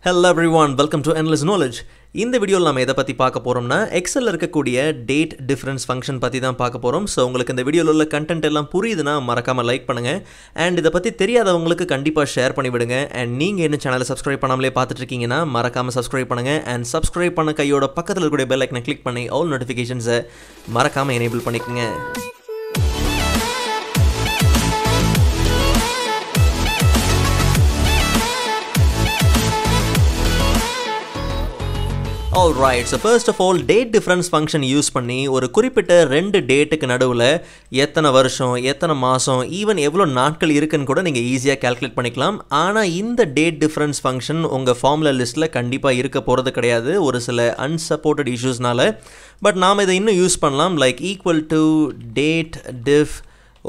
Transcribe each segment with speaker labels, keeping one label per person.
Speaker 1: Hello everyone, welcome to Endless Knowledge. இந்த வீடியோல நாம எதை பத்தி பார்க்க போறோம்னா எக்ஸல்ல இருக்கக்கூடிய டேட் டிஃபரன்ஸ் ஃபங்க்ஷன் பத்தி தான் பார்க்க போறோம். சோ உங்களுக்கு இந்த வீடியோல உள்ள கண்டென்ட் எல்லாம் புரியுதுனா மறக்காம லைக் பண்ணுங்க and இத பத்தி தெரியாதவங்களுக்கு கண்டிப்பா ஷேர் பண்ணி விடுங்க and நீங்க என்ன சேனலை சப்ஸ்கிரைப் பண்ணாமலே பார்த்துட்டு இருக்கீங்கனா மறக்காம சப்ஸ்கிரைப் பண்ணுங்க and சப்ஸ்கிரைப் பண்ண கையோட பக்கத்துல இருக்கிற பெல் ஐகானை கிளிக் பண்ணி all notifications-ஐ மறக்காம எனேபிள் பண்ணிக்கங்க. Alright, so first of all, date difference function use பண்ணி ஒரு குறிப்பிட்ட ரெண்டு டேட்டுக்கு நடுவுல எத்தனை வருஷம், எத்தனை மாசம், ஈவன் எவ்வளவு நாட்கள் இருக்குன்னு கூட நீங்க ஈஸியா கால்குலேட் பண்ணிக்கலாம். ஆனா இந்த டேட் டிஃபரன்ஸ் ஃபங்க்ஷன் உங்க ஃபார்முலா லிஸ்ட்ல கண்டிப்பா இருக்க போறது கிடையாது ஒரு சில unsupported issuesனால. பட் நாம இதை இன்னும் யூஸ் பண்ணலாம் like equal to date diff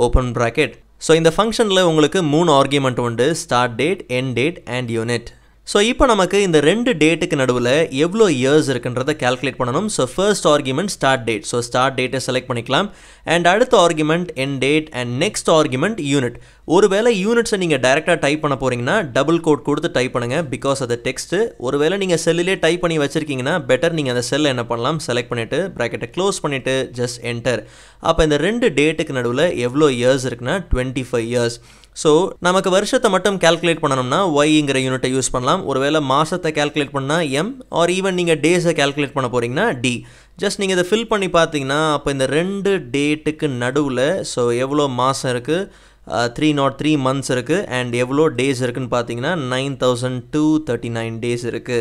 Speaker 1: open bracket. So இந்த ஃபங்க்ஷன்ல உங்களுக்கு மூணு ஆர்குமெண்ட் உண்டு, start date, end date and unit. So இப்போ நமக்கு இந்த ரெண்டு டேட்டுக்கு நடுவுல எவ்வளவு இயர்ஸ் இருக்குன்றதை கால்குலேட் பண்ணனும். So first argument start date. So start date select பண்ணிக்கலாம் and அடுத்த argument end date and next argument unit. ஒருவேளை யூனிட்ஸை நீங்க டைரக்டா டைப் பண்ண போறீங்கன்னா டபுள் கோட் கொடுத்து டைப் பண்ணுங்க because of the text. ஒருவேளை நீங்க செல்லிலே டைப் பண்ணி வச்சிருக்கீங்கன்னா பெட்டர் நீங்க அந்த செல்லை என்ன பண்ணலாம் செலக்ட் பண்ணிட்டு பிராக்கெட்டை க்ளோஸ் பண்ணிட்டு just enter. அப்ப இந்த ரெண்டு டேட்டுக்கு நடுவுல எவ்வளவு இயர்ஸ் இருக்குன்னா 25 இயர்ஸ். So நமக்கு வருஷத்தை மட்டும் கால்குலேட் பண்ணனும்னா y-ங்கிற யூனிட்டை யூஸ் பண்ணலாம். ஒருவேளை மாசத்தை கால்குலேட் பண்ணா m or even நீங்க டேஸை கால்குலேட் பண்ண போறீங்கன்னா d. ஜஸ்ட் நீங்க இதை ஃபில் பண்ணி பார்த்தீங்கன்னா அப்ப இந்த ரெண்டு டேட்டுக்கு நடுவுல so எவ்வளவு மாசம் இருக்கு 303 months இருக்கு and எவ்வளவு டேஸ் இருக்குன்னு பார்த்தீங்கன்னா 9239 டேஸ் இருக்கு.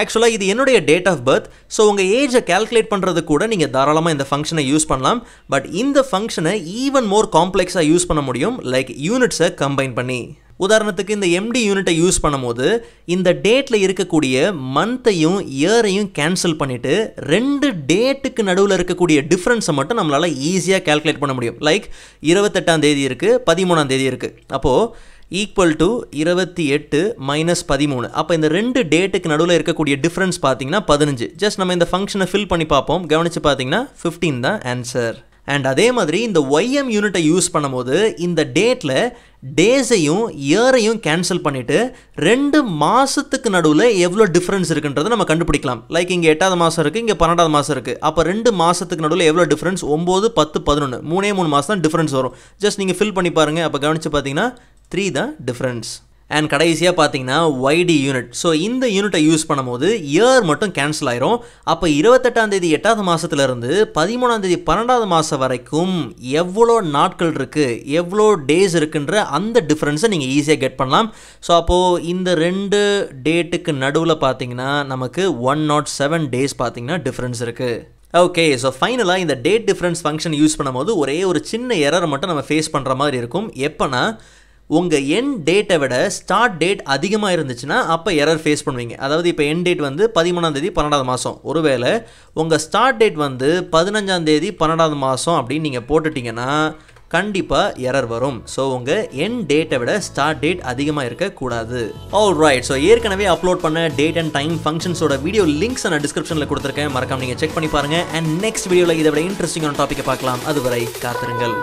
Speaker 1: ஆக்சுவலா இது என்னுடைய டேட் ஆஃப் பர்த். ஸோ உங்கள் ஏஜை கால்குலேட் பண்ணுறது கூட நீங்கள் தாராளமாக இந்த ஃபங்க்ஷனை யூஸ் பண்ணலாம். பட் இந்த ஃபங்க்ஷனை ஈவன் மோர் காம்ப்ளெக்ஸாக யூஸ் பண்ண முடியும் லைக் யூனிட்ஸை கம்பைன் பண்ணி. உதாரணத்துக்கு இந்த எம்டி யூனிட்டை யூஸ் பண்ணும்போது இந்த டேட்டில் இருக்கக்கூடிய மந்த்தையும் இயரையும் கேன்சல் பண்ணிவிட்டு ரெண்டு டேட்டுக்கு நடுவில் இருக்கக்கூடிய டிஃப்ரென்ஸை மட்டும் நம்மளால் ஈஸியாக கால்குலேட் பண்ண முடியும். லைக் 28ஆம் தேதி இருக்குது 13ஆம் தேதி இருக்குது. அப்போது ஈக்குவல் டு 28 மைனஸ் 13. அப்போ இந்த ரெண்டு டேட்டுக்கு நடுவில் இருக்கக்கூடிய டிஃப்ரென்ஸ் பார்த்தீங்கன்னா 15. ஜஸ்ட் நம்ம இந்த ஃபங்க்ஷனை ஃபில் பண்ணி பார்ப்போம். கவனித்து பார்த்தீங்கன்னா 15 தான் ஆன்சர். அண்ட் அதே மாதிரி இந்த ஒய்எம் யூனிட்டை யூஸ் பண்ணும்போது இந்த டேட்டில் டேஸையும் இயரையும் கேன்சல் பண்ணிவிட்டு ரெண்டு மாதத்துக்கு நடுவில் எவ்வளோ டிஃப்ரென்ஸ் இருக்குன்றதை நம்ம கண்டுபிடிக்கலாம். லைக் இங்கே 8ஆவது மாதம் இருக்குது, இங்கே 12ஆவது மாதம் இருக்குது. அப்போ ரெண்டு மாதத்துக்கு நடுவில் எவ்வளோ டிஃப்ரென்ஸ் 9, 10, 11 3 மாதம் தான் டிஃப்ரென்ஸ் வரும். ஜஸ்ட் நீங்கள் ஃபில் பண்ணி பாருங்கள். அப்போ கவனித்து பார்த்தீங்கன்னா 3 தான் டிஃப்ரென்ஸ். அண்ட் கடைசியாக பார்த்தீங்கன்னா YD யூனிட். ஸோ இந்த யூனிட்டை யூஸ் பண்ணும்போது இயர் மட்டும் கேன்சல் ஆயிரும். அப்போ 28ஆம் தேதி 8ஆவது மாதத்துலேருந்து 13ஆம் தேதி 12ஆவது மாதம் வரைக்கும் எவ்வளோ நாட்கள் இருக்குது, எவ்வளோ டேஸ் இருக்குன்ற அந்த டிஃப்ரென்ஸை நீங்கள் ஈஸியாக கெட் பண்ணலாம். ஸோ அப்போது இந்த ரெண்டு டேட்டுக்கு நடுவில் பார்த்தீங்கன்னா நமக்கு 107 டேஸ் பார்த்தீங்கன்னா டிஃப்ரென்ஸ் இருக்குது. ஓகே, ஸோ ஃபைனலாக இந்த டேட் டிஃப்ரென்ஸ் ஃபங்க்ஷன் யூஸ் பண்ணும்போது ஒரே ஒரு சின்ன எரர் மட்டும் நம்ம ஃபேஸ் பண்ணுற மாதிரி இருக்கும். எப்போனா உங்கள் எண்ட் டேட்டை விட ஸ்டார்ட் டேட் அதிகமாக இருந்துச்சுன்னா அப்போ எரர் ஃபேஸ் பண்ணுவீங்க. அதாவது இப்போ எண்ட் டேட் வந்து 13ஆம் தேதி 12ஆவது மாதம், ஒருவேளை உங்கள் ஸ்டார்ட் டேட் வந்து 15ஆம் தேதி 12ஆவது மாதம் அப்படின்னு நீங்கள் போட்டுட்டிங்கன்னா கண்டிப்பாக எரர் வரும். ஸோ உங்கள் எண்ட் டேட்டை விட ஸ்டார்ட் டேட் அதிகமாக இருக்கக்கூடாது. ஆல்ரைட், ஸோ ஏற்கனவே அப்லோட் பண்ண டேட் அண்ட் டைம் ஃபங்க்ஷன்ஸோட வீடியோ லிங்க்ஸ் நான் டிஸ்கிரிப்ஷனில் கொடுத்துருக்கேன். மறக்காம நீங்கள் செக் பண்ணி பாருங்கள். அண்ட் நெக்ஸ்ட் வீடியோவில் இதை விட இன்ட்ரெஸ்டிங்கான டாப்பிக்கை பார்க்கலாம். அதுவரை காத்திருங்கள்.